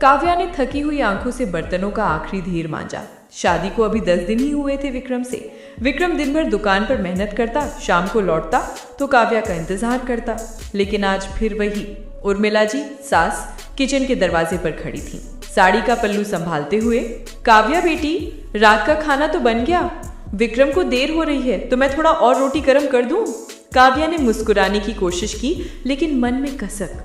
काव्या ने थकी हुई आंखों से बर्तनों का आखिरी ढेर मांजा। शादी को अभी 10 दिन ही हुए थे विक्रम से। विक्रम दिन भर दुकान पर मेहनत करता, शाम को लौटता तो काव्या का इंतजार करता। लेकिन आज फिर वही उर्मिला जी सास किचन के दरवाजे पर खड़ी थी, साड़ी का पल्लू संभालते हुए। काव्या बेटी, रात का खाना तो बन गया। विक्रम को देर हो रही है तो मैं थोड़ा और रोटी गर्म कर दूं? काव्या ने मुस्कुराने की कोशिश की, लेकिन मन में कसक।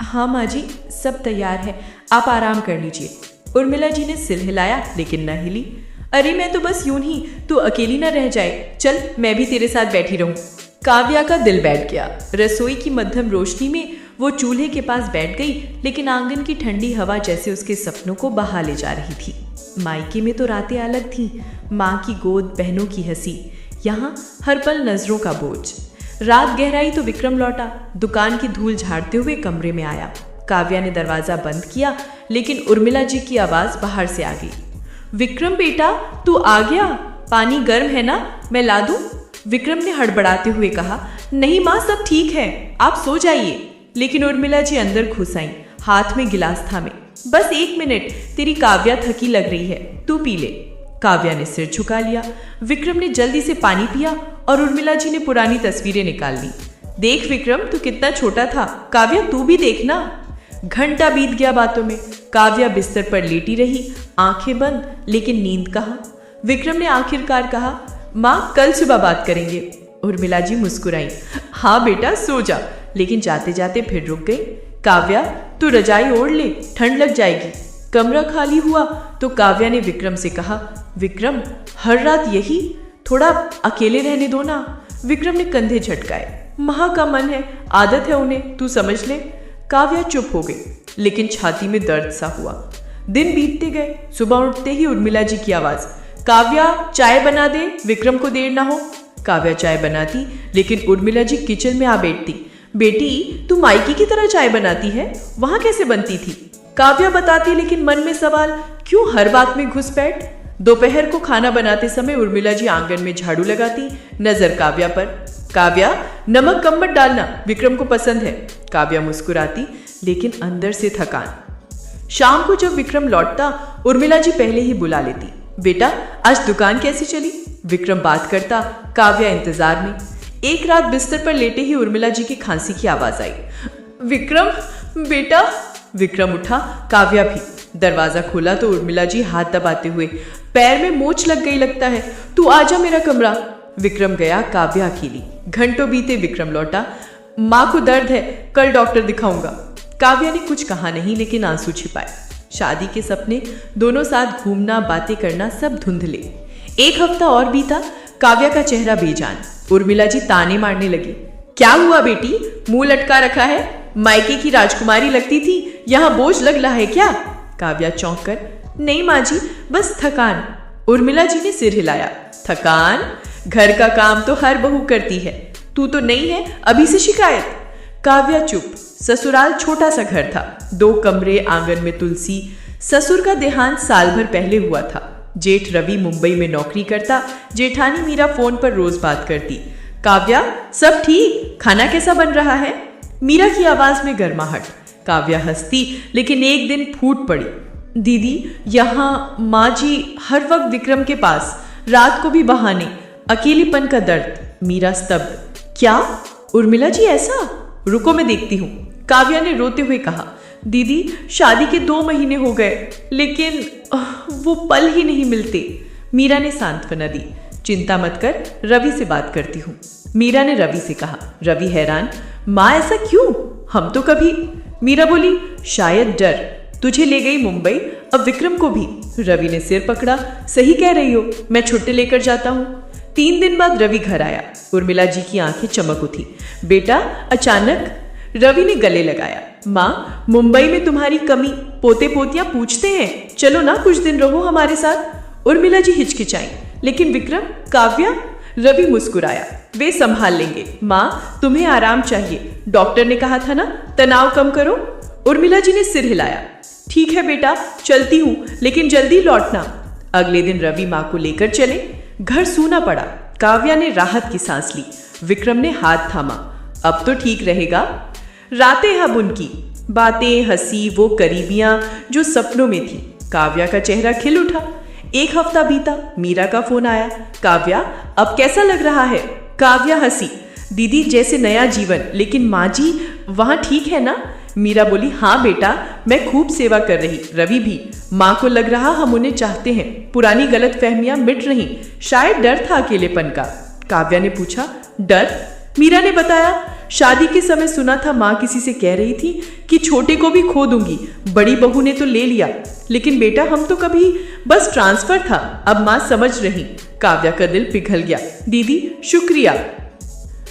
हाँ माँ जी, सब तैयार है, आप आराम कर लीजिए। उर्मिला जी ने सिर हिलाया, लेकिन न हिली। अरे मैं तो बस यूं ही, तू अकेली ना रह जाए, चल मैं भी तेरे साथ बैठी रहूं। काव्या का दिल बैठ गया। रसोई की मध्यम रोशनी में वो चूल्हे के पास बैठ गई, लेकिन आंगन की ठंडी हवा जैसे उसके सपनों को बहा ले जा रही थी। मायके में तो रातें अलग थीं, माँ की गोद, बहनों की हंसी, यहाँ हर पल नजरों का बोझ। रात गहराई तो विक्रम लौटा, दुकान की धूल झाड़ते हुए कमरे में आया। काव्या ने दरवाजा बंद किया, लेकिन उर्मिला जी की आवाज बाहर से आ गई। विक्रम बेटा, तू आ गया? पानी गर्म है ना, मैं ला दूं? विक्रम ने हड़बड़ाते हुए कहा। नहीं माँ, सब ठीक है, आप सो जाइए। लेकिन उर्मिला जी अंदर घुस आईं, हाथ में गिलास थामे। बस 1 मिनट, तेरी काव्या थकी लग रही है, तू पी ले। काव्या ने सिर झुका लिया। विक्रम ने जल्दी से पानी पिया और उर्मिला जी ने पुरानी तस्वीरें निकाल ली। देख विक्रम, तू कितना छोटा था, काव्या तू भी देखना। घंटा बीत गया बातों में। काव्या बिस्तर पर लेटी रही, आंखें बंद, लेकिन नींद कहाँ। विक्रम ने आखिरकार कहा, माँ कल सुबह बात करेंगे। उर्मिला जी मुस्कुराई। हाँ बेटा, सो जा। लेकिन जाते जाते फिर रुक गई। काव्या, तू रजाई ओढ़ ले, ठंड लग जाएगी। कमरा खाली हुआ तो काव्या ने विक्रम से कहा, विक्रम हर रात यही, थोड़ा अकेले रहने दो ना। विक्रम ने कंधे झटकाए। माँ का मन है, आदत है उन्हें, तू समझ ले। काव्या चुप हो गई, लेकिन छाती में दर्द सा हुआ। दिन बीतते गए। सुबह उठते ही उर्मिला जी की आवाज, काव्या चाय बना दे, विक्रम को देर ना हो। काव्या चाय बनाती, लेकिन उर्मिला जी किचन में आ बैठती। बेटी, तू मायके की तरह चाय बनाती है, वहां कैसे बनती थी? काव्या बताती, लेकिन मन में सवाल, क्यों हर बात में घुसपैठ। दोपहर को खाना बनाते समय उर्मिला जी आंगन में झाड़ू लगाती, नजर काव्या पर। काव्या, नमक कम मत डालना, विक्रम को पसंद है। काव्या मुस्कुराती, लेकिन अंदर से थकान। शाम को जब विक्रम लौटता, उर्मिला जी पहले ही बुला लेती। बेटा, आज दुकान कैसी चली? विक्रम बात करता, काव्या इंतजार में। एक रात बिस्तर पर लेटे ही उर्मिला जी की खांसी की आवाज आई। विक्रम बेटा। विक्रम उठा, काव्या भी। दरवाजा खोला तो उर्मिला जी हाथ दबाते हुए, पैर में मोच लग गई लगता है, तू आजा मेरा कमरा। विक्रम गया, काव्या अकेली। घंटों बीते, विक्रम लौटा। माँ को दर्द है, कल डॉक्टर दिखाऊंगा। काव्या ने कुछ कहा नहीं, लेकिन आंसू छिपाए। शादी के सपने, दोनों साथ घूमना, बातें करना, सब धुंधले। 1 हफ्ता और बीता। काव्या का चेहरा बेजान। उर्मिला जी ताने मारने लगी। क्या हुआ बेटी, मुंह लटका रखा है? मायके की राजकुमारी लगती थी, यहाँ बोझ लग रहा है क्या? काव्या चौंक कर, नहीं माँ जी, बस थकान। उर्मिला जी ने सिर हिलाया। थकान? घर का काम तो हर बहू करती है, तू तो नहीं है, अभी से शिकायत। काव्या चुप। ससुराल छोटा सा घर था, 2 कमरे, आंगन में तुलसी। ससुर का देहांत साल भर पहले हुआ था। जेठ रवि मुंबई में नौकरी करता, जेठानी मीरा फोन पर रोज बात करती। काव्या, सब ठीक, खाना कैसा बन रहा है? मीरा की आवाज में गर्माहट। काव्या हंसती, लेकिन एक दिन फूट पड़ी। दीदी, यहाँ माँ जी हर वक्त विक्रम के पास, रात को भी बहाने, अकेलेपन का दर्द। मीरा स्तब्ध। क्या? उर्मिला जी ऐसा? रुको मैं देखती हूँ। काव्या ने रोते हुए कहा। दीदी, शादी के 2 महीने हो गए, लेकिन वो पल ही नहीं मिलते। मीरा ने सांत्वना दी। चिंता मत कर, रवि से बात करती हूँ। मीरा ने रवि से कहा। रवि हैरान, माँ ऐसा क्यों? हम तो कभी। मीरा बोली, शायद डर, तुझे ले गई मुंबई, अब विक्रम को भी। रवि ने सिर पकड़ा। सही कह रही हो, मैं छुट्टी लेकर जाता हूँ। 3 दिन बाद रवि घर आया। उर्मिला जी की आंखें चमक उठी। बेटा, अचानक? रवि ने गले लगाया। माँ, मुंबई में तुम्हारी कमी पोते पोतियां पूछते हैं, चलो ना कुछ दिन रहो हमारे साथ। उर्मिला जी हिचकिचाई। लेकिन विक्रम, काव्या? रवि मुस्कुराया। वे संभाल लेंगे। माँ, तुम्हें आराम चाहिए, डॉक्टर ने कहा था ना, तनाव कम करो। उर्मिला जी ने सिर हिलाया। ठीक है बेटा, चलती हूँ, लेकिन जल्दी लौटना। अगले दिन रवि माँ को लेकर चले। घर सूना पड़ा। काव्या ने राहत की सांस ली। विक्रम ने हाथ थामा। अब तो ठीक रहेगा। रातें अब उनकी बातें, हंसी, वो करीबियां जो सपनों में थी। काव्या का चेहरा खिल उठा। एक हफ्ता बीता, मीरा का फोन आया। काव्या, अब कैसा लग रहा है? काव्या हंसी। दीदी, जैसे नया जीवन, लेकिन माँ जी वहाँ ठीक है ना? मीरा बोली, हाँ बेटा, मैं खूब सेवा कर रही, रवि भी। माँ को लग रहा हम उन्हें चाहते हैं। पुरानी गलतफहमियां मिट रही, शायद डर था अकेलेपन का। काव्या ने पूछा, डर? मीरा ने बताया, शादी के समय सुना था माँ किसी से कह रही थी कि छोटे को भी खो दूंगी, बड़ी बहू ने तो ले लिया, लेकिन बेटा हम तो कभी बस ट्रांसफर था, अब माँ समझ रही। काव्या का दिल पिघल गया। दीदी शुक्रिया।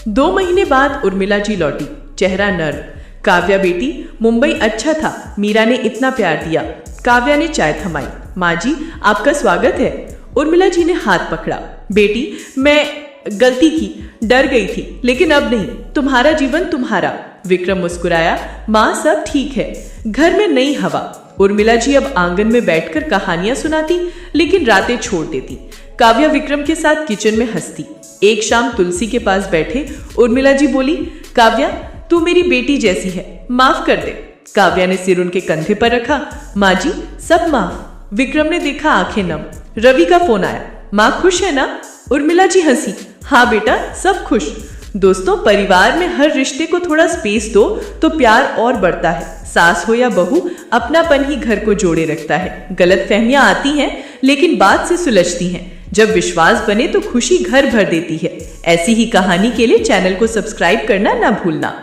2 महीने बाद उर्मिला जी लौटी, चेहरा नर्म। काव्या बेटी, मुंबई अच्छा था, मीरा ने इतना प्यार दिया। काव्या ने चाय थमाई। माँ जी आपका स्वागत है। उर्मिला जी ने हाथ पकड़ा। बेटी, मैं गलती की, डर गई थी, लेकिन अब नहीं, तुम्हारा जीवन तुम्हारा। विक्रम मुस्कुराया। माँ सब ठीक है। घर में नई हवा। उर्मिला जी अब आंगन में बैठकर कहानियां सुनाती, लेकिन रातें छोड़ देती। काव्या विक्रम के साथ किचन में हंसती। एक शाम तुलसी के पास बैठे उर्मिला जी बोली, काव्या तू मेरी बेटी जैसी है, माफ कर दे। काव्या ने सिर उनके कंधे पर रखा। माँ जी सब माफ। विक्रम ने देखा, आंखें नम। रवि का फोन आया। माँ खुश है ना? उर्मिला जी हंसी। हाँ बेटा, सब खुश। दोस्तों, परिवार में हर रिश्ते को थोड़ा स्पेस दो तो प्यार और बढ़ता है। सास हो या बहू, अपनापन ही घर को जोड़े रखता है। गलतफहमियां आती हैं, लेकिन बात से सुलझती हैं। जब विश्वास बने तो खुशी घर भर देती है। ऐसी ही कहानी के लिए चैनल को सब्सक्राइब करना ना भूलना।